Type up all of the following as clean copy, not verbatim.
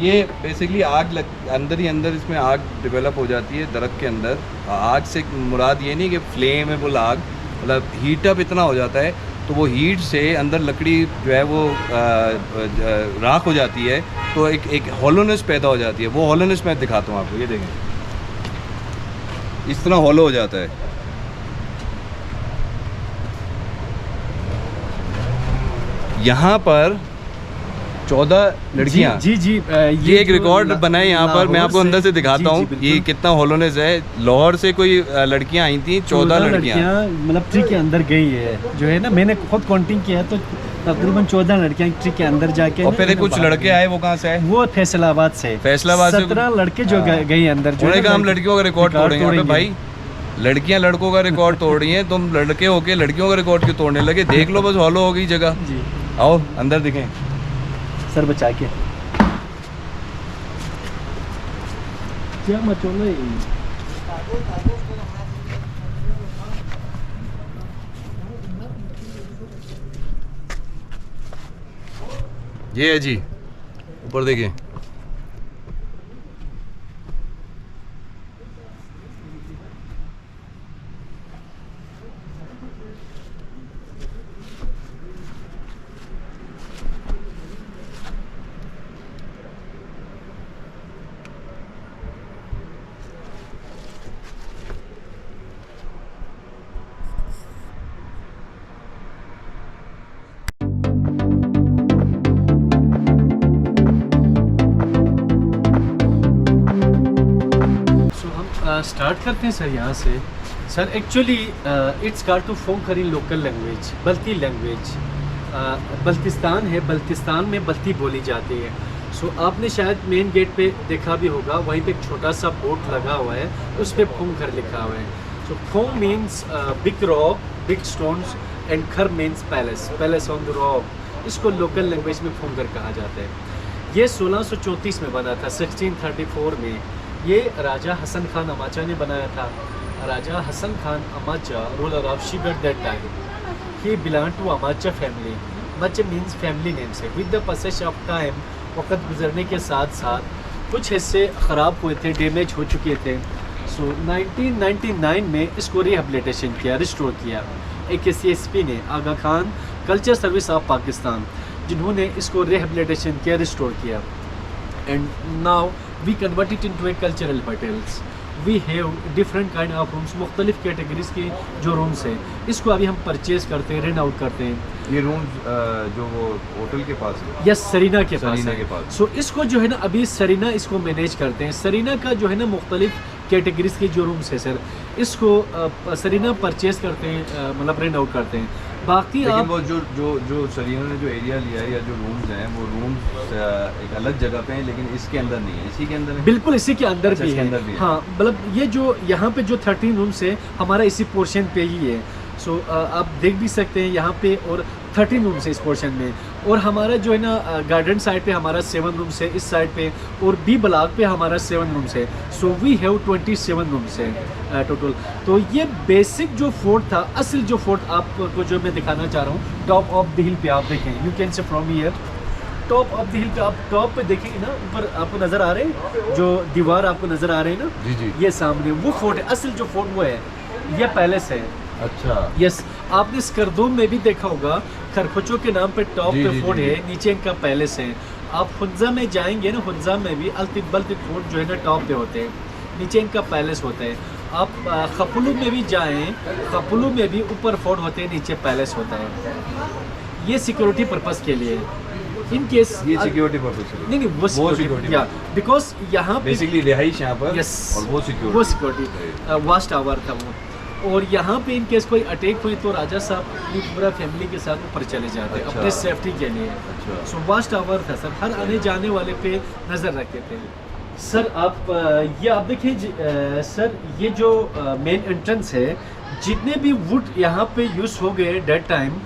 ये बेसिकली अंदर ही अंदर इसमें आग डेवलप हो जाती है दरख्त के अंदर। आग से मुराद ये नहीं कि फ्लेमेबल आग, मतलब हीटअप इतना हो जाता है तो वो हीट से अंदर लकड़ी जो है वो राख हो जाती है, तो एक हॉलोनेस पैदा हो जाती है। वो हॉलोनेस मैं दिखाता हूँ आपको, ये देखें इस तरह हॉलो हो जाता है। यहाँ पर 14 लड़कियाँ जी ये एक रिकॉर्ड बनाए यहाँ पर, मैं आपको अंदर से दिखाता हूँ ये कितना हॉलोनेस है। लाहौर से कोई लड़कियाँ आई थी, 14 लड़कियाँ मतलब ट्री के अंदर गई है जो है ना, मैंने खुद काउंटिंग किया है तो तकरीबन 14 लड़कियाँ ट्री के अंदर जाके। और फिर कुछ लड़के आए, वो कहाँ से आए? वो फैसलाबाद से। 17 लड़के जो गए अंदर, उन्होंने कहा हम लड़कियों का रिकॉर्ड तोड़ेंगे। भाई लड़कियां लड़कों का रिकॉर्ड तोड़ रही हैं, तुम लड़के होके लड़कियों का रिकॉर्ड क्यों तोड़ने लगे? देख लो बस, हॉलो हो गई जगह। आओ अंदर दिखें सर, बचा के क्या मचोला ये है जी, ऊपर देखें। स्टार्ट करते हैं सर यहाँ से। Sir actually it's called to Phonkhar in local language, Balti language. Baltistan है, बल्तिस्तान में बल्ती बोली जाती है। सो आपने शायद मेन गेट पे देखा भी होगा, वहीं पे एक छोटा सा बोर्ड लगा हुआ है, उस पर फोंकर लिखा हुआ है। So phong means big rock, big stones, and khar means palace, palace on the rock. इसको लोकल लैंग्वेज में फोंकर कहा जाता है। ये 1634 में बना था, 1634 में। ये राजा हसन खान अमाचा ने बनाया था। Raja Hasan Khan Amacha, ruler of Shigar that time, he belong to Amacha family. Amacha means family name से। With the passage of time, वक्त गुजरने के साथ साथ कुछ हिस्से ख़राब हुए थे, डैमेज हो चुके थे। सो 1999 में इसको रिहेबिलिटेशन किया, रिस्टोर किया। एक CSP ने, Aga Khan culture service of Pakistan, जिन्होंने इसको रिहेबिलिटेशन किया, रिस्टोर किया। And now we convert it into a cultural hotels. We have different kind of rooms, मुख्तलिफ कैटेगरीज के जो रूम्स हैं, इसको अभी हम परचेज करते हैं, रेंट आउट करते हैं। ये रूम्स जो वो होटल के पास है, या सरीना के पास है। सो इसको जो है ना अभी सरीना इसको मैनेज करते हैं। सरीना का जो है ना मुख्तलिफ कैटेगरीज के जो रूम्स है सर, इसको सरीना परचेज करते हैं, मतलब रेंट आउट करते हैं। बाकी आप वो जो सरीना ने जो एरिया लिया है या जो रूम्स हैं, वो रूम्स एक अलग जगह पे हैं, लेकिन इसके अंदर नहीं है, इसी के अंदर है। बिल्कुल इसी के अंदर भी है। हाँ, मतलब ये जो यहाँ पे जो 13 रूम्स है, हमारा इसी पोर्शन पे ही है। सो आप देख भी सकते हैं यहाँ पे, और 13 रूम्स है इस पोर्शन में। और हमारा जो है ना गार्डन साइड पे हमारा 7 रूम्स है, इस साइड पे, और बी ब्लॉक पे हमारा 7 रूम्स है। सो वी हैव 27 रूम्स है टोटल। तो ये बेसिक जो फोर्ट था, असल जो फोर्ट आपको जो मैं दिखाना चाह रहा हूँ, टॉप ऑफ द हिल पे आप देखें, you can say from here top of the हिल पे, आप टॉप पे देखेंगे ना, ऊपर आपको नज़र आ रहे हैं, जो दीवार आपको नज़र आ रहे हैं ना, जी। ये सामने वो फोर्ट है। असल जो फोर्ट वो है, ये पैलेस है। अच्छा, यस, आपने स्कर्दूम में भी देखा होगा, खरखचो के नाम पे टॉप पे फोर्ट है, नीचे इनका पैलेस है। आप हुन्जा में जाएंगे ना, हुन्जा में भी अल्तिबल फोर्ट जो है ना टॉप पे होते हैं, नीचे इनका पैलेस होता है। आप खपुलू में भी जाएं, खपुलू में भी ऊपर फोर्ट होते हैं, नीचे पैलेस होता है। ये सिक्योरिटी पर्पस के लिए, इन केस ये सिक्योरिटी पर्पस है। नहीं वो सिक्योरिटी, या बिकॉज यहाँ बेसिकली रिहाइश यहाँ पर। यस, और वो सिक्योरिटी वास्ट टावर था वो। और यहाँ पे इन केस कोई अटैक हुई तो राजा साहब अपनी पूरा फैमिली के साथ ऊपर चले जाते हैं, अपने सेफ्टी के लिए। सो वास्ट टावर था सर, हर आने जाने वाले पे नज़र रखते थे। सर आप ये आप देखें सर, ये जो मेन एंट्रेंस है, जितने भी वुड यहाँ पे यूज़ हो गए डेट टाइम,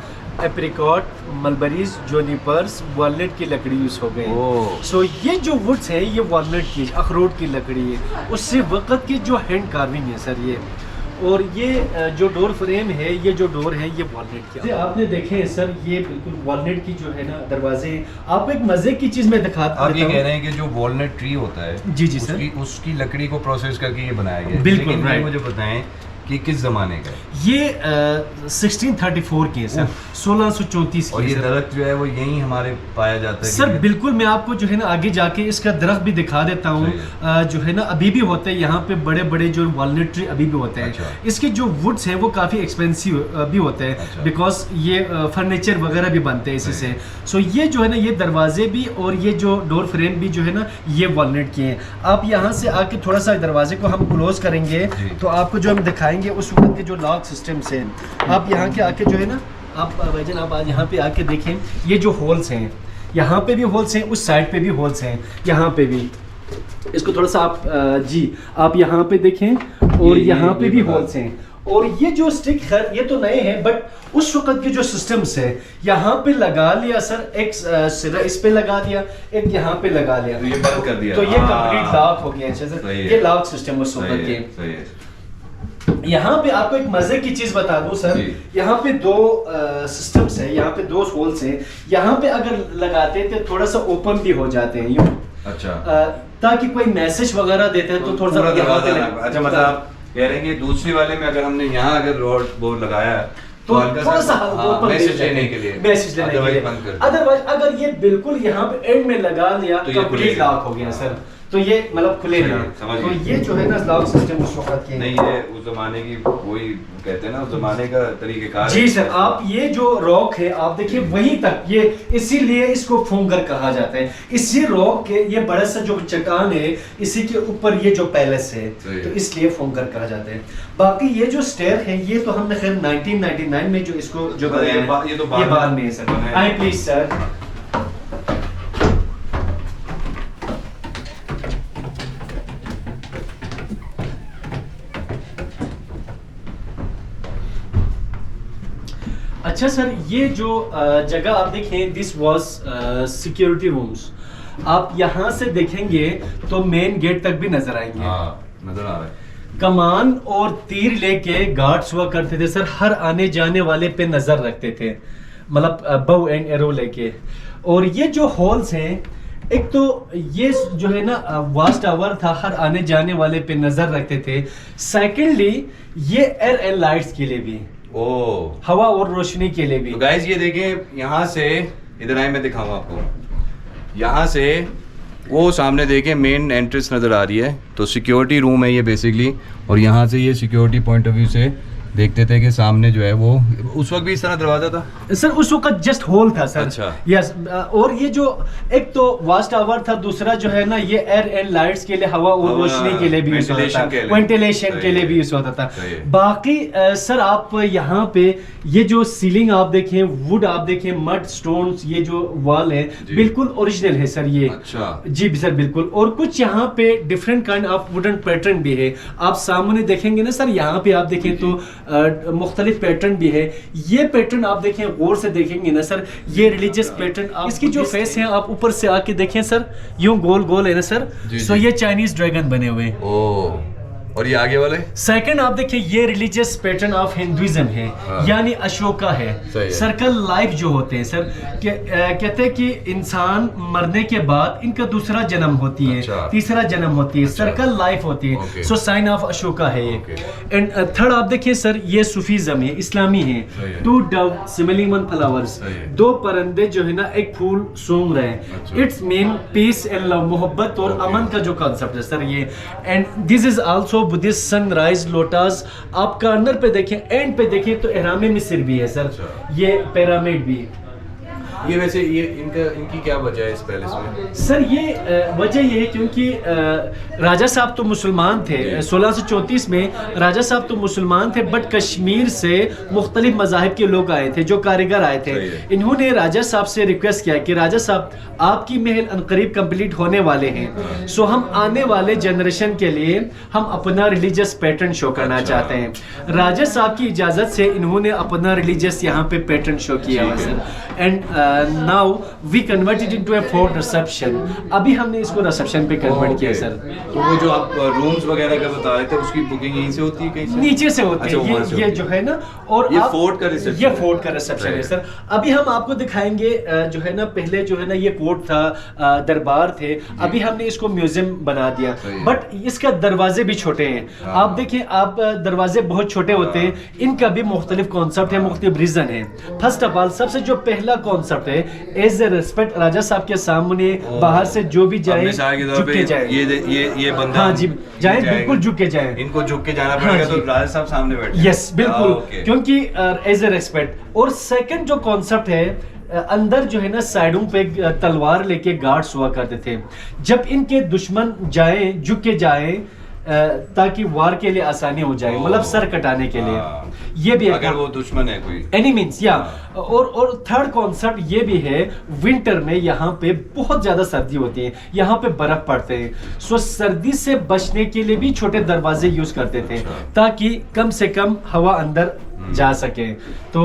एप्रिकॉट, मलबरीज, जोनीपर्स, वॉलनट की लकड़ी यूज़ हो गई। सो ये जो वुड्स है, ये वॉलनट की, अखरोट की लकड़ी है, उससे वक़्त की जो हैंड कार्विंग है सर ये। और ये जो डोर फ्रेम है, ये जो डोर है ये वॉलनट की आपने देखे हैं सर, ये बिल्कुल वॉलनट की जो है ना दरवाजे। आपको एक मजे की चीज में दिखाता हूं। आप ये कह रहे हैं कि जो वॉलनट ट्री होता है जी जी सर, उसकी लकड़ी को प्रोसेस करके ये बनाया गया है। बिल्कुल, लेकिन ये राइट। मुझे बताएं कि किस जमाने का है? ये 1634 के है सर, 1634 और के ये सर। दरख्त जो है वो यहीं हमारे पाया जाता है सर कि- बिल्कुल, मैं आपको जो है ना आगे जाके इसका दरख्त भी दिखा देता हूँ। जो है ना अभी भी होते हैं यहाँ पे बड़े बड़े जो वॉलनट ट्री अभी भी होते हैं। अच्छा। इसके जो वुड्स हैं वो काफ़ी एक्सपेंसिव भी होते हैं, अच्छा। बिकॉज ये फर्नीचर वगैरह भी बनते हैं इसी से। सो ये जो है ना ये दरवाजे भी और ये जो डोर फ्रेम भी जो है ना ये वॉलनट के हैं। आप यहाँ से आके थोड़ा सा दरवाजे को हम क्लोज करेंगे तो आपको जो हम दिखाएंगे उस वक्त के जो लॉक सिस्टम से आप यहाँ के आके जो है ना आप भाईजान आप आज यहाँ पे आके देखें, ये जो होल्स हैं यहाँ पे भी होल्स हैं, उस साइड पे भी होल्स हैं, यहाँ पे भी। इसको थोड़ा सा आप जी आप यहाँ पे देखें और यहाँ पे भी होल्स हैं। और ये जो स्टिक है ये तो नए हैं, बट उस वक्त के जो सिस्टम्स है यहाँ पे लगा लिया सर, एक सिरा इस पे लगा दिया, एक यहाँ पे लगा लिया, तो ये बंद कर दिया, तो ये कंप्लीट लॉक हो गया है सर। ये लॉक सिस्टम उस वक्त के। सही है। यहाँ पे आपको एक मजे की चीज बता दूं सर, यहाँ पे दो सिस्टम्स है, यहाँ पे दो होल्स हैं। यहाँ पे अगर लगाते तो थोड़ा सा ओपन भी हो जाते हैं यूं, अच्छा, ताकि कोई मैसेज वगैरह देते हैं तो थोड़ा सा यहाँ पे अच्छा, मतलब आप कह रहे हैं कि दूसरी वाले में अगर हमने यहाँ अगर रोड बोर्ड लगाया तो थोड़ा सा मैसेज लेने के लिए, मैसेज लेने के लिए। अदरवाइज अगर ये बिल्कुल यहाँ पे एंड में लगा लिया तो कंप्लीट लॉक हो गया सर, तो ये मतलब खुले ना। तो ये जो है ना लॉक सिस्टम उस वक्त के नहीं, ये उस जमाने की वही कहते हैं ना, उस जमाने का तरीकेकार। जी सर, आप ये जो रॉक है आप देखिए वहीं तक, ये इसीलिए इसको फोंगर कहा जाता है। इसी रॉक के ये बड़ा सा जो चट्टान है इसी के ऊपर ये जो पैलेस है तो इसलिए फोंगर कहा जाता है। बाकी ये जो स्टेयर है ये तो हमने खैर 1999 में जो इसको जो ये तो बाद में है सर। I please sir. अच्छा सर, ये जो जगह आप देखें दिस वाज सिक्योरिटी रूम्स। आप यहाँ से देखेंगे तो मेन गेट तक भी नजर आएंगे। नजर आ रहा है। कमान और तीर लेके गार्ड्स हुआ करते थे सर, हर आने जाने वाले पे नजर रखते थे, मतलब बो एंड एरो लेके। और ये जो हॉल्स हैं, एक तो ये जो है ना वास्ट टावर था, हर आने जाने वाले पे नजर रखते थे। सेकेंडली ये एयर एंड लाइट्स के लिए भी, हवा और रोशनी के लिए भी। तो गाइस ये देखें, यहाँ से इधर आए, मैं दिखाऊंगा आपको। यहाँ से वो सामने देखें मेन एंट्रेंस नज़र आ रही है, तो सिक्योरिटी रूम है ये बेसिकली। और यहाँ से ये सिक्योरिटी पॉइंट ऑफ व्यू से देखते थे कि सामने जो है वो उस वक्त भी इस तरह दरवाजा था सर, उस वक्त जस्ट होल था सर। अच्छा। यस, और ये जो एक तो वास्ट टावर था, दूसरा जो है ना ये एयर एंड लाइट्स के लिए, हवा और रोशनी के लिए भी यूज होता था, वेंटिलेशन के लिए भी यूज होता था। बाकी सर आप यहाँ पे ये जो सीलिंग आप देखें, वुड आप देखें, मड स्टोन्स, ये जो वॉल है बिल्कुल ओरिजिनल है सर ये। अच्छा जी सर बिल्कुल। और कुछ यहाँ पे different kind of wooden pattern भी है, आप सामने देखेंगे ना सर, यहाँ पे आप देखें तो मुख्तलिफ पैटर्न भी है। ये पैटर्न आप देखें, गौर से देखेंगे ना सर, ये रिलीजियस पैटर्न। इसकी जो फेस है आप ऊपर से आके देखें सर, यूं गोल गोल है ना सर, सो ये चाइनीज ड्रैगन बने हुए हैं। ओह, और ये आगे वाले सेकंड आप देखिए, ये रिलीजियस पैटर्न ऑफ हिंदुइज्म है, यानी अशोका है। सर्कल लाइफ जो होते हैं सर, कहते हैं कि इंसान मरने के बाद इनका दूसरा जन्म होती है, तीसरा जन्म होती है, सर्कल लाइफ होती है। सो साइन ऑफ अशोका है ये। एंड थर्ड आप देखिए सर, ये सूफीज्म है, इस्लामी है। Two dove smelling one flowers, दो परिंदे जो है ना एक फूल सूंघ रहे हैं। It's mean peace and love, मोहब्बत और अमन का जो कॉन्सेप्ट है सर ये। And this is also Buddhist sunrise lotus. आप कॉर्नर पे देखें, एंड पे देखें तो एहराम मिस्र भी है सर, ये पिरामिड भी। ये वैसे ये इनकी क्या वजह है इस पैलेस में? सर ये वजह ये है क्योंकि राजा साहब तो मुसलमान थे, 1634 में राजा साहब तो मुसलमान थे, बट कश्मीर से मुख्तलिफ मज़ाहिब के लोग आए थे, जो कारीगर आए थे। इन्होंने राजा साहब से रिक्वेस्ट किया कि राजा साहब आपकी महल अनकरीब कंप्लीट होने वाले हैं, सो हम आने वाले जनरेशन के लिए हम अपना रिलीजियस पैटर्न शो करना चाहते हैं। राजा साहब की इजाज़त से इन्होंने अपना रिलीजियस यहाँ पे पैटर्न शो किया हुआ sir. And now we converted into a fort reception. अभी हमने इसको रिसेप्शन पे कन्वर्ट किया सर। तो वो जो आप रूम्स वगैरह का बता रहे थे उसकी बुकिंग यहीं से होती है, कहीं से नीचे से होती अच्छा, वहाँ से है ये होती जो है ना। और ये आप- फोर्ट का रिसेप्शन ये है। फोर्ट का रिसेप्शन है सर। अभी हम आपको दिखाएंगे जो है ना, पहले जो है ना ये कोर्ट था, दरबार थे, अभी हमने इसको म्यूजियम बना दिया, सही है। बट इसका दरवाजे भी छोटे हैं। हाँ। आप देखें, आप दरवाजे बहुत छोटे होते हैं, इनका भी मुख्तलिफ कॉन्सेप्ट है, मुख्तलिफ रीजन है। फर्स्ट ऑफ ऑल सबसे जो पहला कॉन्सेप्ट है, एज ए रिस्पेक्ट राजा साहब के सामने बाहर से जो भी जाए अपने शाह के तौर झुक पे के जाए। ये बंदा हाँ जी, जाए जाएगा। बिल्कुल झुक के जाए। इनको झुक के जाना हाँ पड़ेगा, जी। तो राजा साहब सामने बैठे यस बिल्कुल, ओके। क्योंकि एज ए रेस्पेक्ट। और सेकंड जो कॉन्सेप्ट है, अंदर जो है ना साइडों पे तलवार लेके गार्ड्स हुआ करते थे। जब इनके दुश्मन जाए झुक के जाए ताकि वार के लिए आसानी हो जाए, मतलब सर कटाने के लिए। हाँ। ये भी अगर वो दुश्मन है कोई एनी मीन्स या। और थर्ड कॉन्सेप्ट ये भी है, विंटर में यहाँ पे बहुत ज्यादा सर्दी होती है, यहाँ पे बर्फ पड़ते हैं, सो सर्दी से बचने के लिए भी छोटे दरवाजे यूज करते थे ताकि कम से कम हवा अंदर जा सके। तो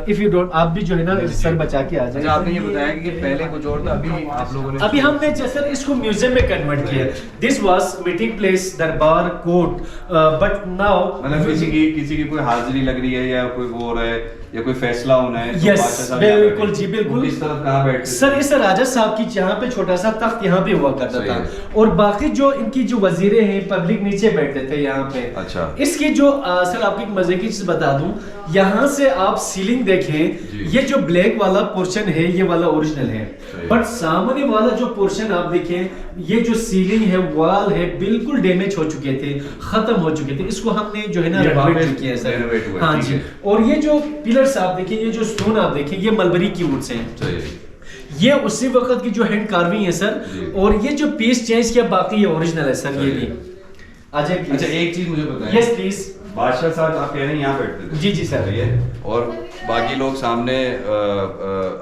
इफ यू डोंट, आप भी जो है ना सर बचा के आ अच्छा, जाए। आपने ये बताया कि पहले कुछ और था, अभी आप लोगों ने अभी हमने जैसे इसको म्यूजियम में कन्वर्ट किया। दिस वाज मीटिंग प्लेस, दरबार, कोर्ट, बट नाउ मतलब किसी की कोई हाजिरी लग रही है या कोई वो हो रहा है या कोई फैसला होना है, तो Yes, बादशाह साहब यहाँ बिल्कुल बैठे। जी, बिल्कुल। वो किस तरफ कहाँ बैठते थे? सर इस राजा साहब की यहाँ पे छोटा सा तख्त यहाँ पे हुआ करता सही था, है। और बाकी जो इनकी जो वजीरे हैं पब्लिक नीचे बैठते थे यहाँ पे। अच्छा। इसकी जो सर आपको एक मजे की चीज बता दूं, यहाँ से आप सीलिंग जी। देखें, ये जो ब्लैक वाला पोर्शन है ये वाला ओरिजिनल है, सही। बट सामने वाला जो पोर्शन आप देखें, ये जो सीलिंग है, वॉल है, बिल्कुल डैमेज हो चुके थे, खत्म हो चुके थे। इसको हमने जो है ना ये रेनोवेट वापस किया है सर। रेनोवेट हुआ है, हाँ ठीक जी। है। और ये जो पिलर्स आप देखें, ये जो स्टोन आप देखें, ये मलबरी की वुड से हैं। सही है। ये उसी वक्त की जो हैंड कार्विंग है सर। जी। और ये जो पीस चेंज किया, बाकी ये ओरिजिनल है सर। ये भी आ जाए please। अच्छा, एक चीज मुझे बताएं। Yes please. बादशाह साहब आप कह रहे हैं यहाँ बैठते थे? जी जी सर। सही है। और बाकी लोग सामने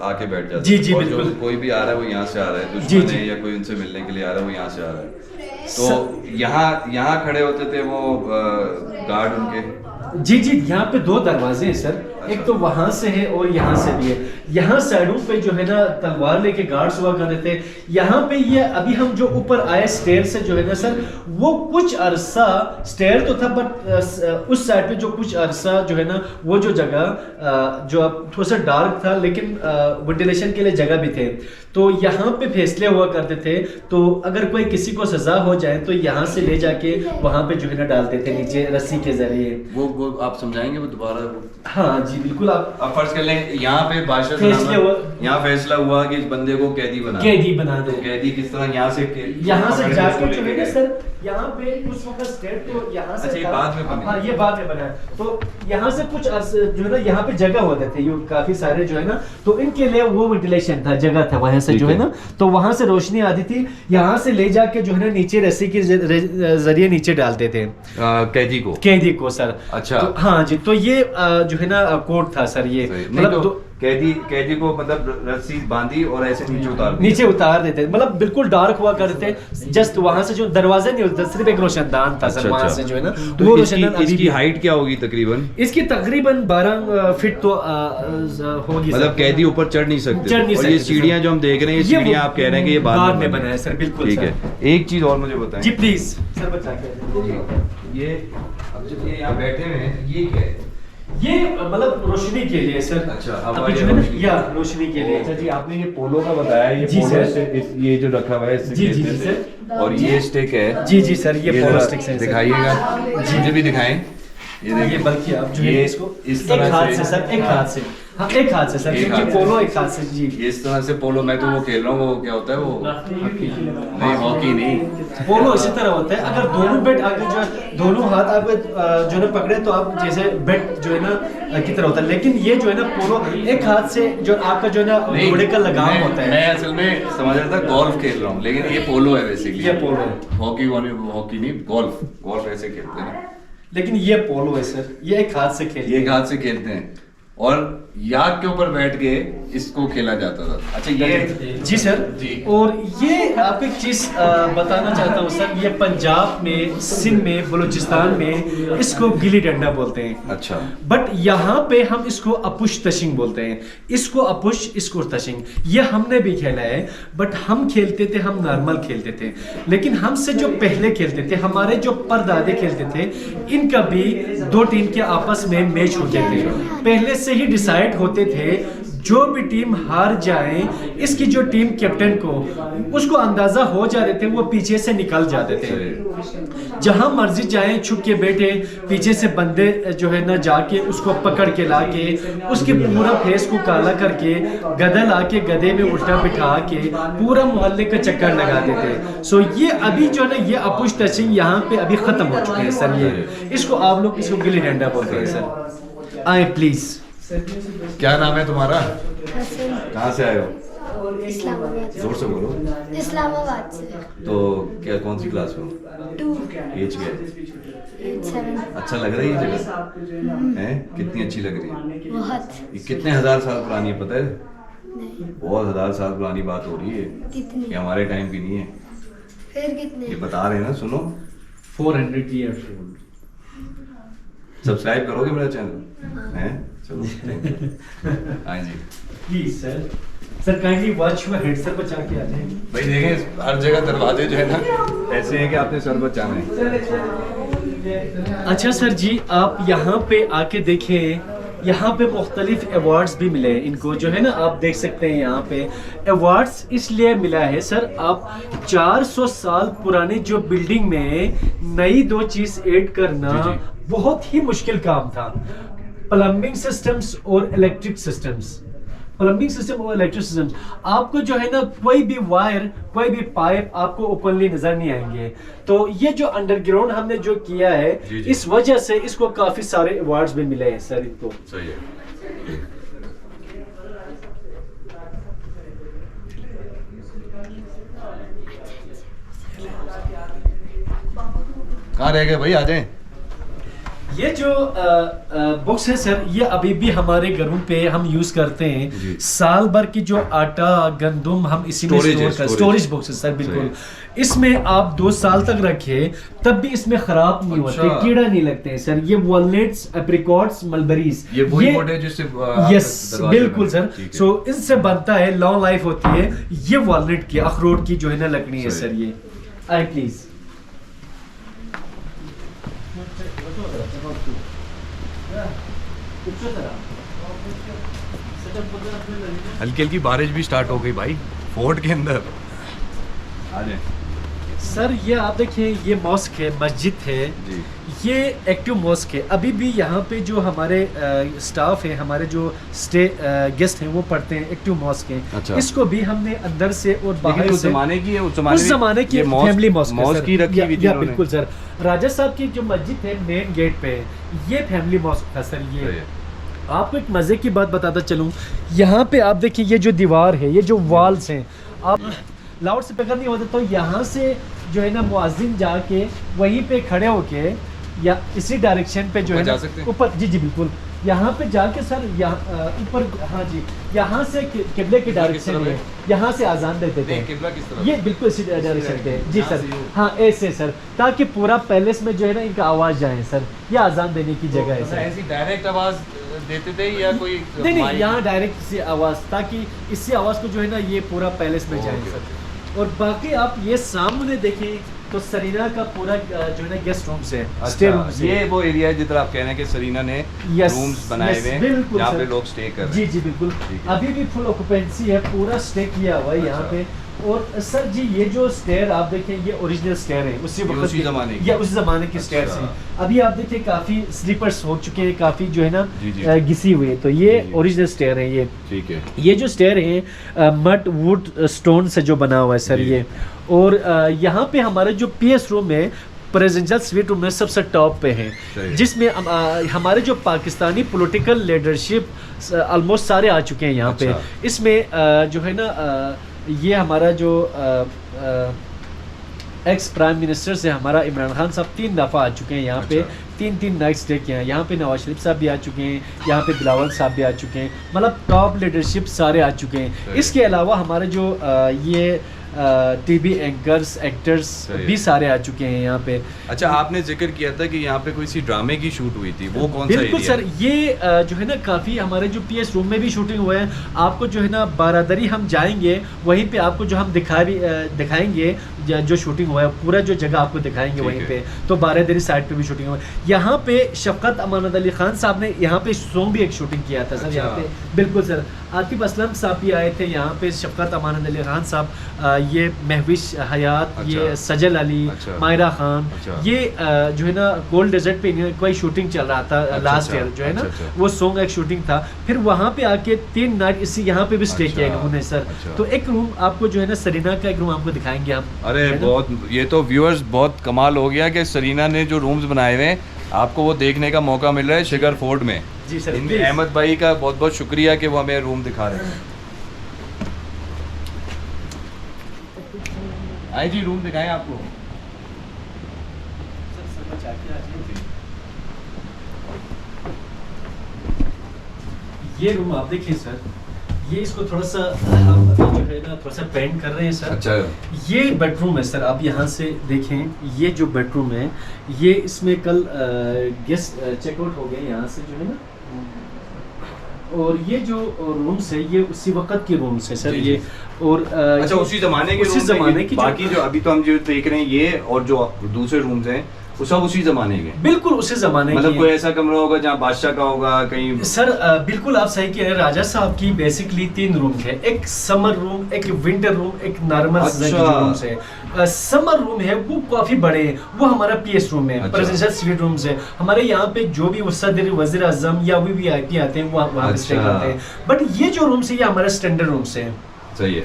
आके बैठ जाते जी, हैं। जी, और जो बिल्कुल। कोई भी आ रहा है वो यहाँ से आ रहा है, जी, दुश्मन जी। है या कोई उनसे मिलने के लिए आ रहा है वो यहाँ से आ रहा है। तो यहाँ खड़े होते थे वो गार्ड उनके। जी जी, यहाँ पे दो दरवाजे हैं सर, एक तो वहां से है और यहाँ से भी है। यहाँ साइडों पे जो है ना तलवार लेके गार्ड्स हुआ करते थे। यहाँ पे ये अभी हम जो ऊपर आए स्टेयर से जो है ना सर, वो कुछ अरसा स्टेयर तो था, बट उस साइड पे जो कुछ अरसा जो है ना, वो जो जगह जो अब थोड़ा सा डार्क था, लेकिन वेंटिलेशन के लिए जगह भी थे। तो यहाँ पे फैसले हुआ करते थे, तो अगर कोई किसी को सजा हो जाए तो यहाँ से ले जाके वहाँ पे जो है ना डालते थे नीचे रस्सी के जरिए। वो आप समझाएंगे वो दोबारा? हाँ जी बिल्कुल। आप अब फर्ज कर लें यहाँ पे बादशाह फैसले हुआ- यहाँ फैसला हुआ कि इस बंदे को कैदी बना कैदी बना दे। तो कैदी किस तरह यहाँ से यहाँ से पकड़ के जाके उसको जो है लेके ना गए? सर, यहाँ पे उस वक्त स्टेट तो यहाँ से अच्छा, ये था। बाद में बना? हाँ, ये बाद में बना है। तो यहाँ से कुछ जो है ना, यहाँ पे जगह होते थे ये काफी सारे जो है ना, तो इनके लिए वो वेंटिलेशन था, जगह था, वहां से ठीक जो है है। ना, तो वहां से रोशनी आती थी। यहाँ से ले जाके जो है ना नीचे रस्सी के जरिए नीचे डालते थे कैदी को। कैदी को सर। अच्छा। तो हाँ जी, तो ये जो है ना कोर्ट था सर ये, नहीं मतलब तो कैदी को मतलब रस्सी बांधी और ऐसे नीचे उतार दिया। नीचे उतार देते, मतलब बिल्कुल डार्क हुआ करते थे। जस्ट वहां से जो दरवाजा नहीं होता, सिर्फ एक रोशनदान था सर, वहां से जो है ना, तो वो इसकी रोशनदान अभी भी- हाइट क्या होगी तकरीबन? इसकी तकरीबन 12 फीट तो होगी सर। मतलब कैदी ऊपर चढ़ नहीं सकते। चढ़ नहीं और ये सकते सीढ़ियां जो हम देख रहे हैं, ये ये सीढ़ियां आप कह रहे हैं कि ये बाद में बनाया सर, बिल्कुल ठीक सर। है। एक चीज और मुझे बताएं जी प्लीज सर, बचा के। ये अब जब ये यहाँ बैठे हुए हैं, ये क्या है? ये मतलब रोशनी के लिए सर। अच्छा, अभी हवा जो या है ना, रोशनी। या रोशनी के लिए। अच्छा जी, आपने ये पोलो का बताया, ये जी पोलो सर। से ये जो रखा हुआ है इससे जी, जी, खेलते जी, थे। सर। और ये स्टिक है। जी जी सर, ये जरा पोलो स्टिक्स है सर। दिखाइएगा, मुझे भी दिखाएं। ये ये देखिए, बल्कि आप जो है ये इसको इस एक तरह हाथ से सर, एक हाथ से, हाँ एक हाथ से सर, एक क्योंकि हाथ से। पोलो एक हाथ से। जी ये इस तरह से पोलो, मैं तो वो खेल रहा हूँ, वो क्या होता है वो, नहीं हॉकी नहीं, पोलो इसी तरह होता है। अगर दोनों बेट आगे जो है, दोनों हाथ आगे जो है पकड़े, तो आप जैसे बेट जो है ना की तरह होता है। लेकिन ये जो है ना पोलो, एक हाथ से जो आपका जो है ना नहीं, घोड़े का लगाम मैं- होता है। मैं असल में समझ रहा था गोल्फ खेल रहा हूँ, लेकिन ये पोलो है बेसिकली। ये पोलो है। हॉकी नहीं, गोल्फ ऐसे खेलते हैं। लेकिन ये पोलो है सर, ये एक हाथ से खेल। ये एक हाथ से खेलते हैं। और याक के ऊपर बैठ के इसको खेला जाता था। अच्छा ये जी सर जी। और ये आपको एक चीज़ बताना चाहता हूँ सर, ये पंजाब में, सिंध में, बलूचिस्तान में इसको गिल्ली डंडा बोलते हैं। अच्छा। बट यहाँ पे हम इसको अपुश तशिंग बोलते हैं। इसको अपुश, इसको तशिंग। ये हमने भी खेला है, बट हम खेलते थे, हम नॉर्मल खेलते थे। लेकिन हमसे जो पहले खेलते थे, हमारे जो परदादे खेलते थे, इनका भी दो टीम के आपस में मैच होते थे। पहले से ही डिसाइड होते थे जो भी टीम हार जाए, इसकी जो टीम कैप्टन को उसको अंदाजा हो जाते थे, वो पीछे से निकल जाते थे। जहां मर्जी जाए, छुप के बैठे, पीछे से बंदे जो है ना जाके उसको पकड़ के लाके उसके पूरा फेस को काला करके गधा लाके गधे में उल्टा बिठा के पूरा मोहल्ले का चक्कर लगाते थे। सो ये अभी जो है ना, ये अपुश टचिंग यहाँ पे अभी खत्म हो चुके हैं सर। ये इसको आप लोग इसको गिल्ली डंडा बोलते हैं सर। आए प्लीज। क्या नाम है तुम्हारा? हसन, कहाँ से आए हो? इस्लामाबाद से। जोर से बोलो। इस्लामाबाद से। तो क्या कौन सी क्लास में? 2, एज क्या है? 7। अच्छा लग रही है ये जगह? हैं? कितनी अच्छी लग रही है? बहुत। ये कितने हजार साल पुरानी है पता है? नहीं। बहुत हजार साल पुरानी बात हो रही है। कितनी? ये हमारे टाइम की नहीं है। फिर कितने? ये बता रहे हैं ना, सुनो। 400 years old। सब्सक्राइब करोगे मेरा चैनल? हैं? चलो thank you। हाँ जी please sir. Sir kindly watch your head, sir बचा के आ जाए। भाई देखें, हर जगह दरवाजे जो है ना ऐसे हैं कि आपने सर बचाना है। अच्छा सर जी, आप यहाँ पे आके देखें, यहाँ पे मुख्तलिफ अवार्ड्स भी मिले हैं इनको, जो है ना आप देख सकते हैं। यहाँ पे अवार्ड्स इसलिए मिला है सर, आप 400 साल पुरानी जो बिल्डिंग में नई दो चीज ऐड करना जी। बहुत ही मुश्किल काम था। प्लम्बिंग सिस्टम्स और इलेक्ट्रिक सिस्टम्स, प्लम्बिंग सिस्टम और इलेक्ट्रिक सिस्टम्स। आपको जो है ना कोई भी वायर, कोई भी पाइप आपको ओपनली नजर नहीं आएंगे। तो ये जो अंडरग्राउंड हमने जो किया है, जी। इस वजह से इसको काफी सारे अवार्ड्स भी मिले हैं सर इनको। सही है। कहाँ रह गए भाई, आ जाएं। ये जो बुक्स है सर, ये अभी भी हमारे घरों पे हम यूज करते हैं। जी। साल भर की जो आटा, गंदुम हम इसी में Storage है, स्टोर कर, storage। स्टोरेज बुक्स है सर बिल्कुल। इसमें आप 2 साल तक रखे तब भी इसमें खराब नहीं होते, अच्छा। कीड़ा नहीं लगते हैं सर। ये वॉलनट्स, एप्रिकॉट्स, मलबरीज, ये वही वुड है जिससे यस बिल्कुल सर। सो इनसे बनता है, लॉन्ग लाइफ होती है। ये वॉलनट की, अखरोट की जो है ना लकड़ी है सर। ये आई प्लीज। हल्की हल्की बारिश भी स्टार्ट हो गई भाई फोर्ट के अंदर। आ जाए सर ये आप देखिए, ये मॉस्क है, मस्जिद है जी। ये एक्टिव मॉस्क है। अभी भी यहाँ पे जो हमारे स्टाफ है, हमारे जो गेस्ट हैं वो पढ़ते हैं, एक्टिव मॉस्क है। अच्छा। इसको भी हमने अंदर से और बाहर उस से, जमाने की है, उस जमाने की फैमिली मॉस्क की रखी हुई थी उन्होंने। बिल्कुल सर। राजा साहब की जो मस्जिद है मेन गेट पे है, ये फैमिली मॉस्क था सर। ये आपको एक मजे की बात बताता चलूँ, यहाँ पे आप देखिए ये जो दीवार है, ये जो वॉल्स हैं, आप लाउड स्पीकर नहीं होता तो यहाँ से जो है ना मुअज्जिन जाके वहीं पे खड़े होके या इसी डायरेक्शन पे जो है ना ऊपर, जी जी बिल्कुल, यहाँ पे जाके सर यहाँ ऊपर, हाँ जी, यहाँ से किबले की डायरेक्शन है, यहाँ से आजान देते थे। ये बिल्कुल इसी डायरेक्शन पे जी सर। हाँ ऐसे सर, ताकि पूरा पैलेस में जो है ना इनका आवाज जाए सर। ये आजान देने की जगह है सर। ऐसी डायरेक्ट आवाज देते थे या कोई नहीं, यहाँ डायरेक्ट से आवाज, ताकि इससे आवाज को जो है ना ये पूरा पैलेस में जाए सर। और बाकी आप ये सामने देखें तो सरीना का पूरा जो है ना गेस्ट रूम से, स्टे रूम से। ये वो एरिया है जिधर आप कह रहे हैं कि सरीना ने रूम्स बनाए हुए हैं बिल्कुल जहाँ सर। पे लोग स्टे कर रहे हैं। जी जी बिल्कुल, ठीक है। अभी भी फुल ऑक्यूपेंसी है, पूरा स्टे किया हुआ है यहाँ पे। और सर जी ये जो स्टेयर आप देखें, ये ओरिजिनल स्टेयर है, उसी वक्त उसी ज़माने की। या उस जमाने की स्टेयर अच्छा। हैं। अभी आप देखिए काफी स्लीपर्स हो चुके हैं, काफी जो है ना जी, जी। घिसी हुई है। तो ये जी, जी। ओरिजिनल स्टेयर है। ये ठीक है। ये जो स्टेयर है मड वुड स्टोन से जो बना हुआ है सर जी। ये। और यहाँ पे हमारे जो पीएस रूम है, प्रेसिडेंशियल स्वीट रूम में सबसे टॉप पे है, सही। जिसमें हमारे जो पाकिस्तानी पॉलिटिकल लीडरशिप ऑलमोस्ट सारे आ चुके हैं यहाँ अच्छा। पे। इसमें जो है ना ये हमारा जो एक्स प्राइम मिनिस्टर से हमारा इमरान खान साहब 3 दफ़ा आ चुके हैं यहाँ पे, अच्छा। 3 नाइट स्टे किए हैं यहाँ पे। नवाज शरीफ साहब भी आ चुके हैं यहाँ पे, बिलावल साहब भी आ चुके हैं, मतलब टॉप लीडरशिप सारे आ चुके हैं। इसके अलावा हमारे जो ये टीवी एंकर्स एक्टर्स भी सारे आ चुके हैं यहाँ पे। अच्छा, आपने जिक्र किया था कि यहाँ पे कोई सी ड्रामे की शूट हुई थी, वो कौन सा बिल्कुल एरिया? सर, ये जो है ना काफ़ी हमारे जो पीएस रूम में भी शूटिंग हुआ है। आपको जो है ना बारादरी हम जाएंगे, वहीं पे आपको जो हम दिखाएंगे जो शूटिंग हुआ है, पूरा जो जगह आपको दिखाएंगे वहीं पे। तो बारादरी साइड पे भी शूटिंग हुआ है। यहाँ पे शफकत अमानत अली खान साहब ने यहाँ पे सॉन्ग भी एक शूटिंग किया था सर। अच्छा। यहाँ पे बिल्कुल सर, आतिफ असलम साहब भी आए थे यहाँ पे, शफकत अमानत अली खान साहब, ये महविश हयात, ये सजल अली, मायरा खान, ये जो है ना गोल्ड डेजर्ट पे कोई शूटिंग चल रहा था लास्ट ईयर जो है ना, वो सॉन्ग एक शूटिंग था। फिर वहाँ पे आके 3 नाइट इसी यहाँ पे भी स्टे किया इन्होंने सर। तो एक रूम आपको जो है ना सरीना का एक रूम आपको दिखाएंगे हम। अरे बहुत, ये तो व्यूअर्स बहुत कमाल हो गया कि सरीना ने जो रूम्स बनाए हुए हैं आपको वो देखने का मौका मिल रहा है शिगर फोर्ट में। जी सर, अहमद भाई का बहुत बहुत शुक्रिया कि वो हमें रूम दिखा रहे हैं। आए जी, रूम दिखाएं आपको। ये रूम आप देखिए सर, ये इसको थोड़ा सा हम अभी जो है ना थोड़ा सा पेंट कर रहे हैं सर। अच्छा, ये बेडरूम है सर, आप यहाँ से देखें, ये जो बेडरूम है, ये इसमें कल गेस्ट चेकआउट हो गए यहाँ से जो है ना, और ये जो रूम्स है ये उसी वक्त के रूम्स है सर। ये और अच्छा, उसी जमाने के उसी रूम जमाने की बाकी जो अभी तो हम जो देख रहे हैं ये और जो दूसरे रूम्स हैं वो सब उसी जमाने के, बिल्कुल उसी जमाने मतलब की कोई ऐसा कमरा होगा जहाँ बादशाह का होगा कहीं? सर बिल्कुल आप सही कह रहे हैं। राजा साहब की बेसिकली 3 रूम है, एक समर रूम, एक विंटर रूम, एक नॉर्मल सीजन के रूम्स है। समर रूम है वो काफी बड़े हैं, वो हमारा पीएस रूम है, प्रेसिडेंशियल स्वीट रूम्स है। हमारे यहाँ पे जो भी सदर वजीर आजम या वीवीआईपी आते हैं वो वहाँ पे स्टे करते हैं। बट ये जो रूम्स है ये हमारा स्टैंडर्ड रूम्स है। सही है।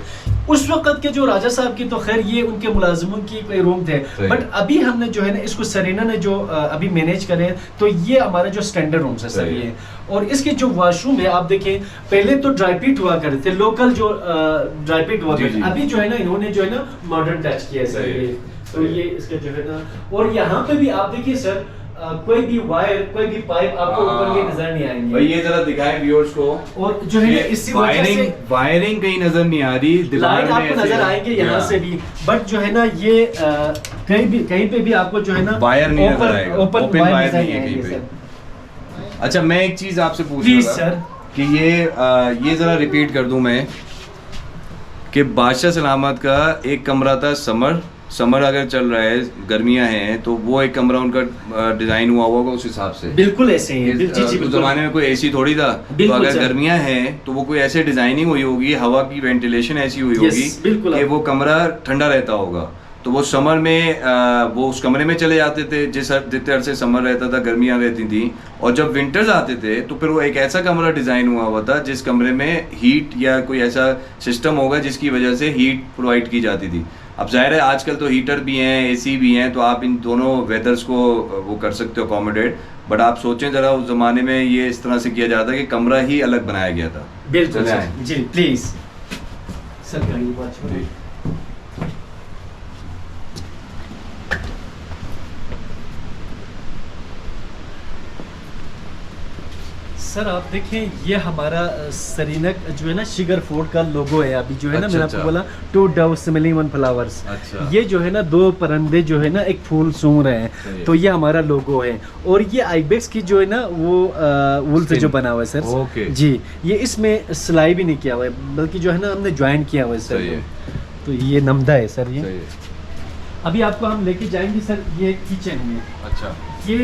उस वक्त के जो राजा साहब की तो खैर ये उनके मुलाजिमों की कोई रूम थे, बट अभी हमने जो है ना इसको सरीना ने जो अभी मैनेज करे, तो ये हमारा जो स्टैंडर्ड रूम्स है सर ये। और इसके जो वॉशरूम है आप देखें, पहले तो ड्राईपीट हुआ करते थे, लोकल जो ड्राईपीट हुआ करते, अभी जो है ना इन्होंने जो है ना मॉडर्न टच किया है सर ये। तो ये इसका जो है ना, और यहाँ पे भी आप देखिए सर कोई भी वायर, कोई भी पाइप आपको ऊपर के नजर नहीं आएंगे। भाई ये जरा दिखाएं व्यूअर्स को। और जो है इसी वजह से वायरिंग कहीं नजर नहीं आ रही, लाइट आपको नजर आएंगे यहाँ से भी, बट जो है ना ये कहीं पे भी आपको जो है ना वायर नहीं नजर आएगा, ओपन वायर नहीं है कहीं पे। अच्छा, मैं एक चीज आपसे पूछ रहा था सर कि ये जरा रिपीट कर दूं मैं कि बादशाह सलामत का एक कमरा था समर अगर चल रहा है, गर्मियां हैं, तो वो एक कमरा उनका डिजाइन हुआ होगा उस हिसाब से। बिल्कुल ऐसे ही है। उस जमाने में कोई एसी थोड़ी था, तो अगर गर्मियां हैं तो वो कोई ऐसे डिजाइनिंग हुई होगी, हवा की वेंटिलेशन ऐसी हुई होगी कि वो कमरा ठंडा रहता होगा। तो वो समर में वो उस कमरे में चले जाते थे जितने अरसे समर रहता था, गर्मियां रहती थी, और जब विंटर्स आते थे तो फिर वो एक ऐसा कमरा डिज़ाइन हुआ था जिस कमरे में हीट या कोई ऐसा सिस्टम होगा जिसकी वजह से हीट प्रोवाइड की जाती थी। अब जाहिर है आजकल तो हीटर भी हैं, एसी भी हैं, तो आप इन दोनों वेदर्स को वो कर सकते हो अकोमोडेट, बट आप सोचें ज़रा उस ज़माने में ये इस तरह से किया जाता कि कमरा ही अलग बनाया गया था। बिल्कुल जी, प्लीज़ सर करिए बात। सर आप देखें, ये हमारा सरीना जो है ना शिगर फोर्ट का लोगो है अभी जो है ना, मैंने आपको बोला 2 doves smelling 1 flowers। ये जो है ना 2 परंदे जो है ना एक फूल सूंघ रहे हैं, तो ये हमारा लोगो है। और ये आइबेक्स की जो है ना वो वूल से जो बना हुआ है सर जी, ये इसमें सिलाई भी नहीं किया हुआ है, बल्कि जो है ना हमने ज्वाइन किया हुआ है सर। तो ये नमदा है सर ये। अभी आपको हम लेके जाएंगे सर ये किचन में। अच्छा, ये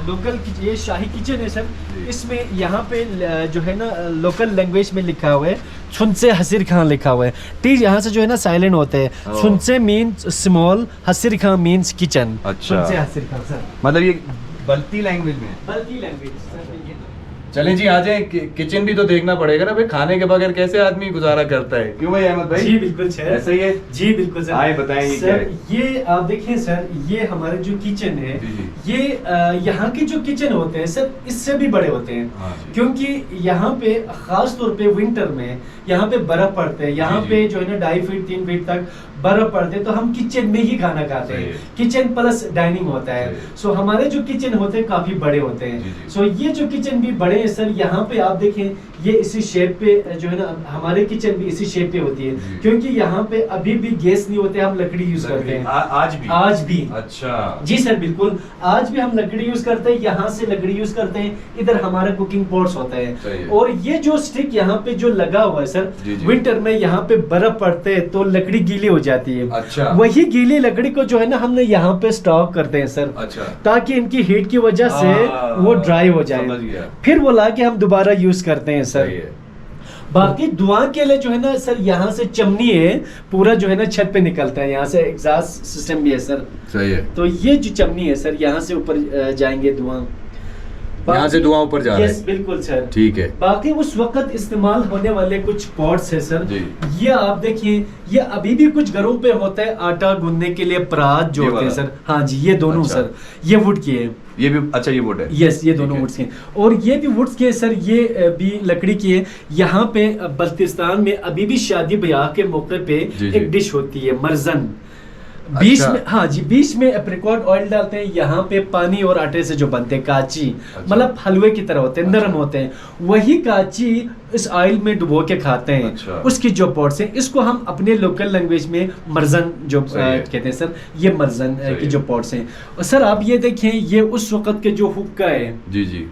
लोकल ये शाही किचन है सर। इसमें यहाँ पे जो है ना लोकल लैंग्वेज में लिखा हुआ है छुनसे हसीर खान लिखा हुआ है। टी यहाँ से जो है ना साइलेंट होते हैं। Chhunse means small, hasir khan means kitchen. अच्छा, छुनसे हसीर खान सर, मतलब ये बल्ती लैंग्वेज में, बल्ती लैंग्वेज सर। चलें जी, आ जाए। किचन भी तो देखना पड़ेगा ना भाई, खाने के बगैर कैसे आदमी गुजारा करता है, क्यों भाई अहमद भाई? जी बिल्कुल सर, ऐसा ही है जी, बिल्कुल सर। आए बताएं सर, ये आप देखें सर, ये हमारे जो किचन है, ये यहाँ के जो किचन होते हैं सर इससे भी बड़े होते हैं, क्योंकि यहाँ पे खास तौर पे विंटर में यहाँ पे बर्फ पड़ते हैं। यहाँ पे जो है ना 2.5 फीट 3 फीट तक बर्फ पड़ते तो हम किचन में ही खाना खाते हैं, किचन प्लस डाइनिंग होता है। सो हमारे जो किचन होते हैं काफी बड़े होते हैं। सो ये जो किचन भी बड़े हैं सर, यहाँ पे आप देखें ये इसी शेप पे जो है ना, हमारे किचन भी इसी शेप पे होती है, क्योंकि यहाँ पे अभी भी गैस नहीं होते, हम लकड़ी यूज करते हैं आज भी। अच्छा जी सर बिल्कुल, आज भी हम लकड़ी यूज करते हैं, यहाँ से लकड़ी यूज करते हैं, इधर हमारा कुकिंग पॉट्स होता है। और ये जो स्टिक यहाँ पे जो लगा हुआ है सर, विंटर में यहाँ पे बर्फ पड़ते हैं तो लकड़ी गीली हो जाती है। अच्छा। वही गीली लकड़ी को जो है ना हमने यहाँ पे स्टॉक करते हैं सर। अच्छा। ताकि इनकी हीट की वजह से वो ड्राई हो जाए, फिर वो लाके हम दोबारा यूज करते हैं सर। बाकी धुआं के लिए जो है ना सर, यहाँ से चिमनी है, पूरा जो है ना छत पे निकलता है, यहाँ से एग्जॉस्ट सिस्टम भी है सर। सही है। तो ये जो चिमनी है सर, यहाँ से ऊपर जाएंगे धुआं, यहाँ से धुआं ऊपर जा रहा है। यस बिल्कुल सर। ठीक है। बाकी उस वक्त इस्तेमाल होने वाले कुछ पॉट्स है सर, जी। ये आप देखिए, ये अभी भी कुछ घरों पे होता है आटा गूंदने के लिए परात जो होते हैं सर। हाँ जी, ये दोनों अच्छा। सर, ये वुड की है। ये भी अच्छा, ये वुड है। यस, ये दोनों वुड्स के हैं। और ये भी वुड्स के हैं सर, ये भी लकड़ी की है। यहाँ पे बल्तिस्तान में अभी भी शादी ब्याह के मौके पे एक डिश होती है मर्जन। बीच में, हाँ जी, बीच में एप्रिकॉट ऑयल डालते हैं, यहाँ पे पानी और आटे से जो बनते हैं काची, मतलब हलवे की तरह होते हैं, नरम होते हैं। वही काची इस ऑयल में डुबो के खाते हैं। उसकी जो पॉट्स हैं, इसको हम अपने लोकल लैंग्वेज में मर्जन जो कहते हैं सर, ये मर्जन की जो पॉट्स हैं। और सर आप ये देखें, ये उस वक्त के जो हुक्का है। जी जी।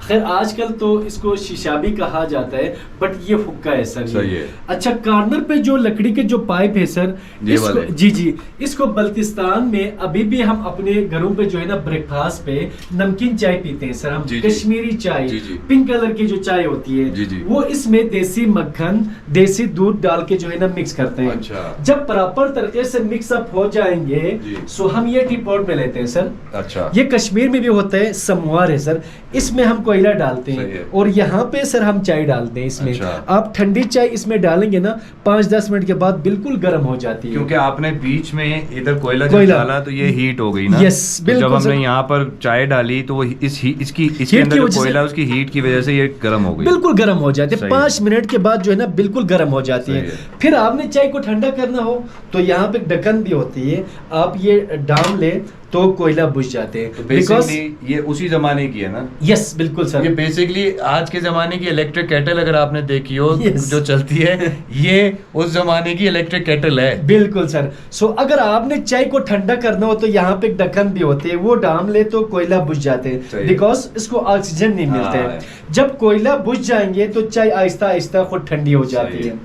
खैर आजकल तो इसको शीशा भी कहा जाता है, बट ये हुक्का है सर। सही है। अच्छा, कॉर्नर पे जो लकड़ी के जो पाइप है सर, इसको जी जी, इसको बल्तिस्तान में अभी भी हम अपने घरों पे जो है ना ब्रेकफास्ट पे नमकीन चाय पीते हैं सर हम। कश्मीरी चाय, पिंक कलर की जो चाय होती है, वो इसमें देसी मक्खन, देसी दूध डाल के जो है ना मिक्स करते हैं। अच्छा। जब प्रॉपर तरीके से मिक्स अप हो जाएंगे, सो हम ये टी पॉट में लेते हैं सर। अच्छा। ये कश्मीर में भी होता है, समवार है सर, इसमें हम कोयला डालते हैं और यहाँ पे सर हम चाय डालते हैं इसमें। अच्छा। आप ठंडी चाय इसमें डालेंगे ना, 5-10 मिनट के बाद बिल्कुल गर्म हो जाती है। क्योंकि आपने बीच में इधर कोयला डाला तो ये हीट हो गई ना। यस बिल्कुल। जब हमने यहाँ पर चाय डाली तो वो इसके अंदर जो कोयला, उसकी हीट की वजह से ये गर्म हो गई, बिल्कुल गर्म हो जाती है। 5 मिनट के बाद जो है ना बिल्कुल गर्म हो जाती है। फिर आपने चाय को ठंडा करना हो तो यहाँ पे ढक्कन भी होती है, आप ये डाल ले तो कोयला बुझ जाते हैं। तो बेसिकली ये उसी जमाने की है ना। यस बिल्कुल सर। ये बेसिकली आज के जमाने की इलेक्ट्रिक केटल अगर आपने देखी हो, जो चलती है, ये उस जमाने की इलेक्ट्रिक केटल है। बिल्कुल सर। सो अगर आपने चाय को ठंडा करना हो तो यहाँ पे ढक्कन भी होते हैं, वो डाल ले तो कोयला बुझ जाते हैं, बिकॉज इसको ऑक्सीजन नहीं मिलते हैं। जब कोयला बुझ जाएंगे तो चाय आहिस्ता आहिस्ता खुद ठंडी हो जाती है।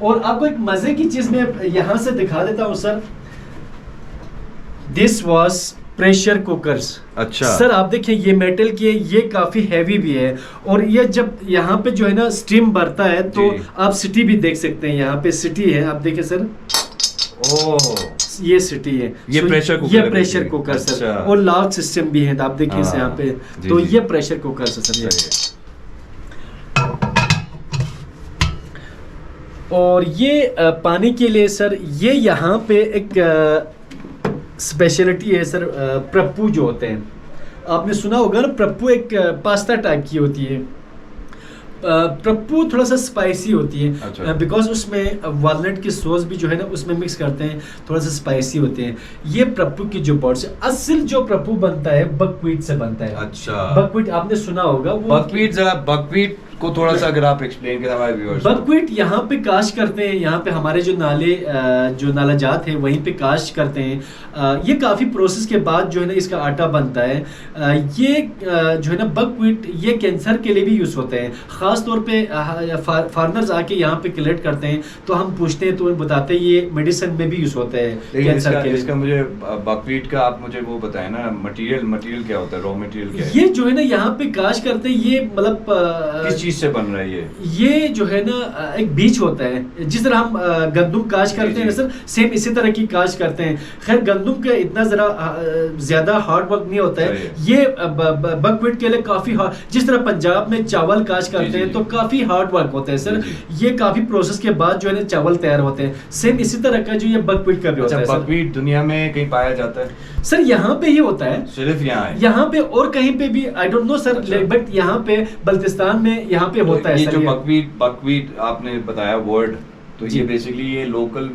और आपको एक मजे की चीज मैं यहाँ से दिखा देता हूँ sir. This was pressure cookers. अच्छा सर आप देखिए, ये मेटल की है, ये काफी हैवी भी है, और ये जब यहाँ पे जो है ना स्टीम भरता है तो आप सिटी भी देख सकते हैं, यहाँ पे सिटी है, आप देखिए सर। ये सिटी है, ये प्रेशर कुकर, ये प्रेशर कुकर सर। और लॉक सिस्टम भी है, आप देखिए यहाँ पे। तो ये प्रेशर कुकर सर। और ये पानी के लिए सर, ये यहाँ पे एक स्पेशलिटी है सर, प्रप्पू जो होते हैं, आपने सुना होगा ना, प्रप्पू एक पास्ता टाइप की होती है। प्रप्पू थोड़ा सा स्पाइसी होती है। अच्छा। बिकॉज उसमें वालनट की सॉस भी जो है ना उसमें मिक्स करते हैं, थोड़ा सा स्पाइसी होते हैं। ये प्रप्पू की जो पॉट्स है, असल जो प्रप्पू बनता है बकव्हीट से बनता है। अच्छा। बकव्हीट आपने सुना होगा। बकव्हीट, जरा बकव्हीट को थोड़ा सा अगर आप एक्सप्लेन करें हमारे व्यूअर्स। बकव्हीट यहाँ पे काश्त करते हैं, यहाँ पे हमारे जो नाले जो नाला जात है वहीं पे काश्त करते हैं। ये काफ़ी प्रोसेस के बाद जो है ना इसका आटा बनता है। ये जो है ना बकव्हीट, ये कैंसर के लिए भी यूज़ होते हैं। ख़ास तौर पे फार्मर्स आके यहाँ पे कलेक्ट करते हैं तो हम पूछते हैं तो वो बताते हैं ये मेडिसिन में भी यूज़ होते हैं कैंसर के लिए। इसका मुझे बकव्हीट का आप मुझे वो बताएं ना, मटेरियल क्या होता है, रॉ मटेरियल क्या है? ये जो है ना यहाँ पे काश्त करते हैं, ये मतलब किस चीज से बन रहा है ये जो है ना एक बीज होता है, जिस तरह हम गंदुम काश्त करते हैं ना सर, सेम इसी तरह की काश्त करते हैं। खैर गंदुम का इतना जरा ज्यादा हार्ड वर्क नहीं होता है, ये बकव्हीट के लिए काफी हार्ड, जिस तरह पंजाब में चावल काश्त करते हैं तो काफी हार्ड वर्क होता है सर। ये काफी प्रोसेस के बाद जो है ना चावल तैयार होते हैं, सेम इसी तरह का जो ये बकव्हीट का भी होता है। बकव्हीट दुनिया में कहीं पाया जाता है सर? यहाँ पे ही होता है, सिर्फ यहाँ पे, और कहीं पे भी I don't know sir, but यहाँ पे बल्तिस्तान में यहाँ पे होता है। ये जो बकव्हीट आपने बताया वर्ड, तो जी। ये बेसिकली ये लोकल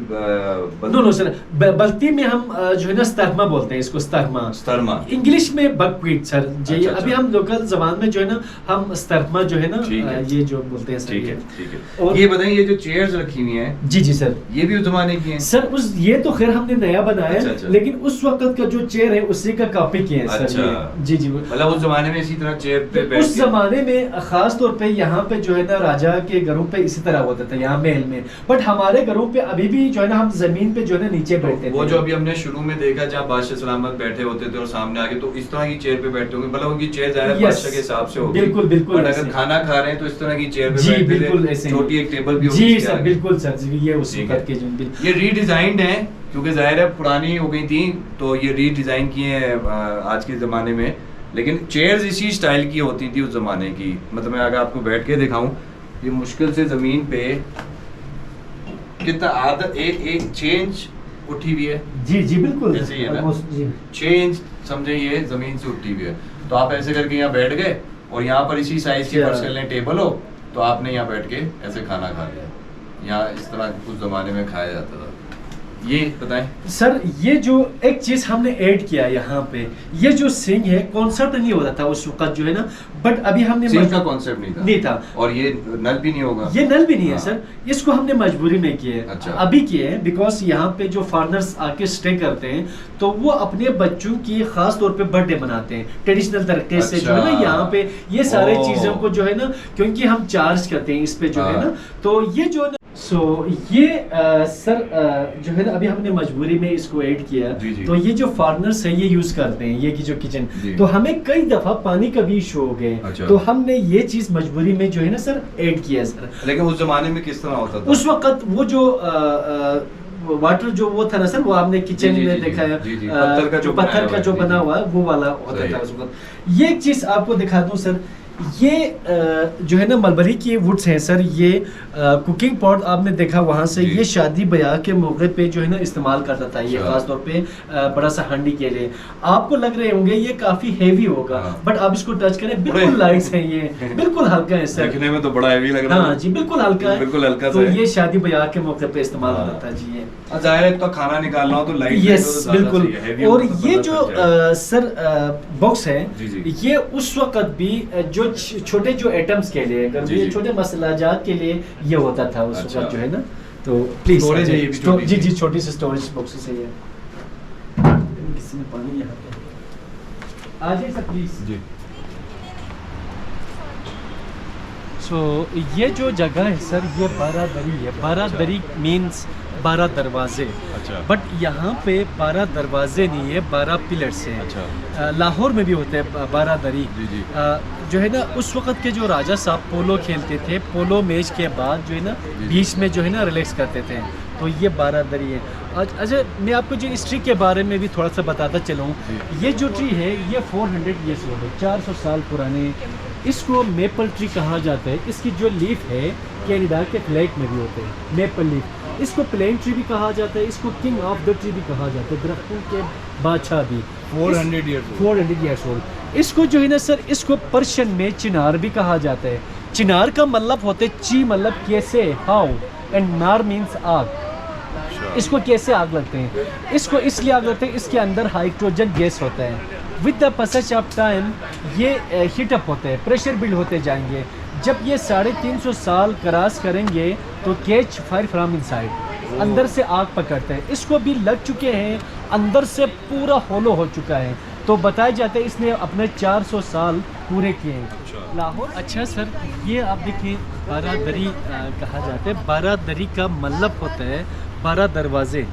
नो सर, बल्ती में हम जो है ना स्तरमा बोलते हैं इसको, स्तरमा। स्तरमा। इंग्लिश में बकव्हीट सर जी। अच्छा, अभी अच्छा। हम लोकल जबान में जो है ना हम स्तरमा जो है ना ठीक है। ये जो बोलते हैं सर। ठीक है, ये। ठीक है। और ये बताइए, ये जो चेयर्स रखी हुई हैं, जी जी सर। ये भी उस जमाने की हैं? सर उस ये तो खैर हमने नया बनाया अच्छा, है, अच्छा। लेकिन उस वक्त का जो चेयर है उसी का कॉपी किया है सर। अच्छा। ये। जी जी। मतलब उस जमाने में इसी तरह चेयर पे बैठ उस जमाने में खास तौर पे यहाँ पे जो है ना राजा के घरों पे इसी तरह होता था, यहाँ महल में। बट हमारे घरों पे अभी भी जो है ना हम जमीन पे जो है ना नीचे बैठते वो थे। जो अभी हमने शुरू में देखा जहाँ बादशाह सलामत बैठे होते थे और सामने आके, तो इस तरह की चेयर पे बैठते होंगे, मतलब उनकी चेयर ज़ाहिर है Yes, बादशाह के हिसाब से होगी। बिल्कुल, बिल्कुल बट ऐसे। अगर खाना खा रहे हैं तो इस तरह की चेयर पे जी बैठते थे, बिल्कुल ऐसे ही। छोटी एक टेबल भी होगी जी इसके सर आगे। बिल्कुल सर जी, ये उस ठीक वक्त है। के जो ये रीडिजाइंड है क्योंकि जाहिर है पुरानी हो गई थी, तो ये रीडिजाइन किए हैं आज के ज़माने में। लेकिन चेयर्स इसी स्टाइल की होती थी उस ज़माने की। मतलब मैं अगर आपको बैठ के दिखाऊं, ये मुश्किल से ज़मीन पे कितना आधा एक चेंज उठी हुई है। जी जी बिल्कुल ऐसे ही है ना? almost, जी। चेंज समझे, ये ज़मीन से उठी हुई है। तो आप ऐसे करके यहाँ बैठ गए और यहाँ पर इसी साइज की अच्छा। फर्श कर लें टेबल हो, तो आपने यहाँ बैठ के ऐसे खाना खा लिया। यहाँ इस तरह उस ज़माने में खाया जाता था। ये बताएं सर ये जो एक चीज हमने ऐड किया यहाँ पे, ये जो सिंह है कॉन्सेप्ट नहीं होता था उस वक्त जो है ना, बट अभी हमने सिंक का कॉन्सेप्ट नहीं था। और ये नल भी नहीं होगा। ये नल भी नहीं है हाँ। सर, इसको हमने मजबूरी में किया है। अच्छा। अभी किए हैं बिकॉज यहाँ पे जो फॉरनर्स आके स्टे करते हैं तो वो अपने बच्चों की खास तौर पे बर्थडे मनाते हैं ट्रेडिशनल तरीके से जो है ना। अच्छा। यहाँ पे ये सारे ओह। चीजों को जो है ना, क्योंकि हम चार्ज करते हैं इस पे जो है हाँ। ना, तो ये जो है ना ये सर जो है ना अभी हमने मजबूरी में इसको ऐड किया। जी, जी। तो ये जो फॉरनर्स है ये यूज करते हैं ये की जो किचन, जी। तो हमें कई दफा पानी का भी इशू हो गए। अच्छा। तो हमने ये चीज मजबूरी में जो है ना सर ऐड किया सर। लेकिन उस जमाने में किस तरह होता था? उस वक्त वो जो वाटर जो वो था ना सर, वो आपने किचन जी, जी, में जी, देखा है जी, जी, पत्थर का जो पत्थर बनाया का हुआ जो है, बना जी, हुआ है वो वाला होता सही। था उस वक्त। ये एक चीज आपको दिखा दूं सर, ये जो है ना मलबरी की वुड्स हैं सर। ये कुकिंग पॉट आपने देखा वहां से, जी। ये शादी ब्याह के मौके पे जो है ना इस्तेमाल करता था ये, अच्छा। खास तौर पे बड़ा सा हांडी के लिए। आपको लग रहे होंगे ये काफी हेवी होगा, हाँ। बट आप इसको टच करें बिल्कुल लाइट है, ये बिल्कुल हल्का है सर। देखने में तो बड़ा हैवी लग रहा है। हाँ जी बिल्कुल हल्का है, बिल्कुल हल्का तो सा है। ये शादी ब्याह के मौके पे इस्तेमाल हाँ। होता था जी ये। जाहिर है तो खाना निकालना हो तो लाइट यस बिल्कुल। और ये जो सर बॉक्स है, जी, जी। ये उस वक्त भी जो छोटे जो आइटम्स के लिए, अगर जी, ये जी। छोटे मसलाजात के लिए ये होता था उस अच्छा। वक्त जो है ना। तो प्लीज Storage है ये भी छोटी जी सी। जी छोटी सी स्टोरेज बॉक्सेस है ये। किसी ने पानी यहाँ पे आ जाइए सर प्लीज। जी। सो ये जो जगह है सर ये 12 दरी है। 12 दरी मीन्स 12 दरवाजे। अच्छा। बट यहाँ पे 12 दरवाजे नहीं है, 12 पिलर्स हैं। अच्छा। लाहौर में भी होते हैं 12 दरी। जी, जी। जो है ना उस वक्त के जो राजा साहब पोलो खेलते थे, पोलो मैच के बाद जो है ना जी। बीच में जो है ना रिलैक्स करते थे, तो ये 12 दरी है। अच्छा मैं आपको जो इस ट्री के बारे में भी थोड़ा सा बताता चलूँ। ये जो ट्री है ये 400 ईयर्स ओल्ड है, 400 साल पुराने। इसको मेपल ट्री कहा जाता है। इसकी जो लीफ है कनाडा के फ्लैग में भी होते हैं मेपल लीफ। इसको प्लेन ट्री भी कहा जाता है, इसको किंग ऑफ द ट्री भी कहा जाता है, दरख्तों के बादशाह भी। 400 ईयर्स 400 ईयर्स ओल्ड। इसको जो है ना सर, इसको पर्शियन में चिनार भी कहा जाता है। चिनार का मतलब होते है ची मतलब कैसे, हाउ, एंड नार मीन्स आग। इसको कैसे आग लगते हैं, इसको इसलिए आग लगते हैं, इसके अंदर हाइड्रोजन गैस होता है। With the passage of time ये हीट अप होते हैं, प्रेशर बिल्ड होते जाएंगे। जब ये 350 साल क्रॉस करेंगे तो कैच फायर फ्रॉम इनसाइड, अंदर से आग पकड़ते हैं। इसको भी लग चुके हैं, अंदर से पूरा होलो हो चुका है। तो बताया जाता है इसने अपने 400 साल पूरे किए हैं लाहौर। अच्छा सर ये आप देखिए 12 दरी कहा जाता है। 12 दरी का मतलब होता है 12 दरवाजे,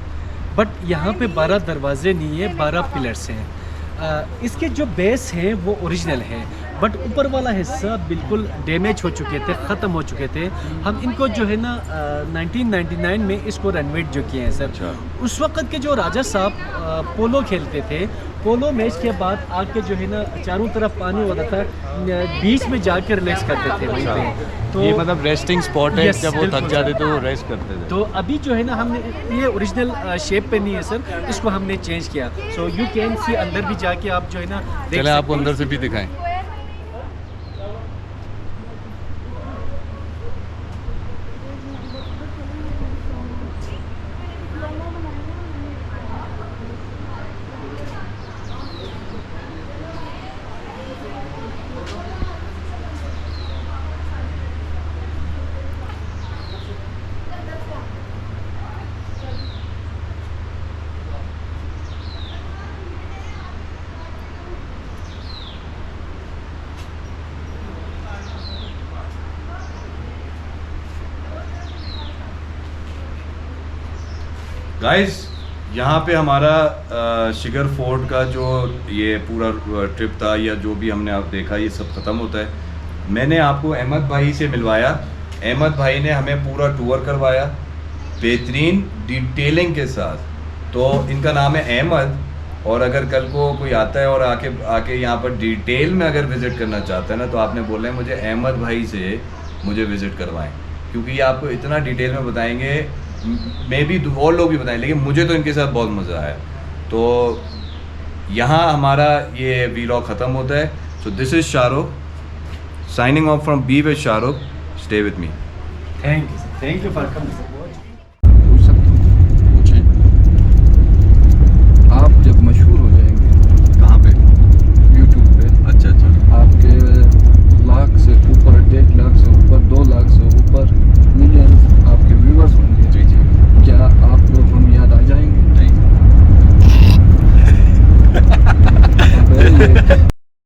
बट यहाँ पे 12 दरवाजे नहीं है, 12 पिलर्स हैं। इसके जो बेस है वो ओरिजिनल है, बट ऊपर वाला हिस्सा बिल्कुल डैमेज हो चुके थे, ख़त्म हो चुके थे। हम इनको जो है ना 1999 में इसको रेनोवेट जो किए हैं सर। अच्छा। उस वक्त के जो राजा साहब पोलो खेलते थे, पोलो मैच के बाद आके जो है ना चारों तरफ पानी होता था, बीच में जाके रिलैक्स करते थे वहीं पे। तो ये मतलब रेस्टिंग स्पॉट है, Yes, जब वो बिल्कुल थक जाते सर। तो वो रेस्ट करते थे। तो अभी जो है ना हमने ये ओरिजिनल शेप पे नहीं है सर, इसको हमने चेंज किया। सो यू कैन सी, अंदर भी जाके आप जो है ना देख चले आपको सकते हैं। अंदर से भी दिखाएं। गाइस यहाँ पे हमारा शिगर फोर्ट का जो ये पूरा ट्रिप था या जो भी हमने आप देखा ये सब ख़त्म होता है। मैंने आपको अहमद भाई से मिलवाया। अहमद भाई ने हमें पूरा टूर करवाया बेहतरीन डिटेलिंग के साथ। तो इनका नाम है अहमद, और अगर कल को कोई आता है और आके यहाँ पर डिटेल में अगर विज़िट करना चाहता है ना, तो आपने बोला है मुझे अहमद भाई से मुझे विज़िट करवाएं, क्योंकि ये आपको इतना डिटेल में बताएंगे। मे बी और लोग भी बताएं, लेकिन मुझे तो इनके साथ बहुत मज़ा आया। तो यहाँ हमारा ये व्लॉग ख़त्म होता है। So this is Shahrukh signing off from be with Shahrukh. Stay with me. Thank you for coming.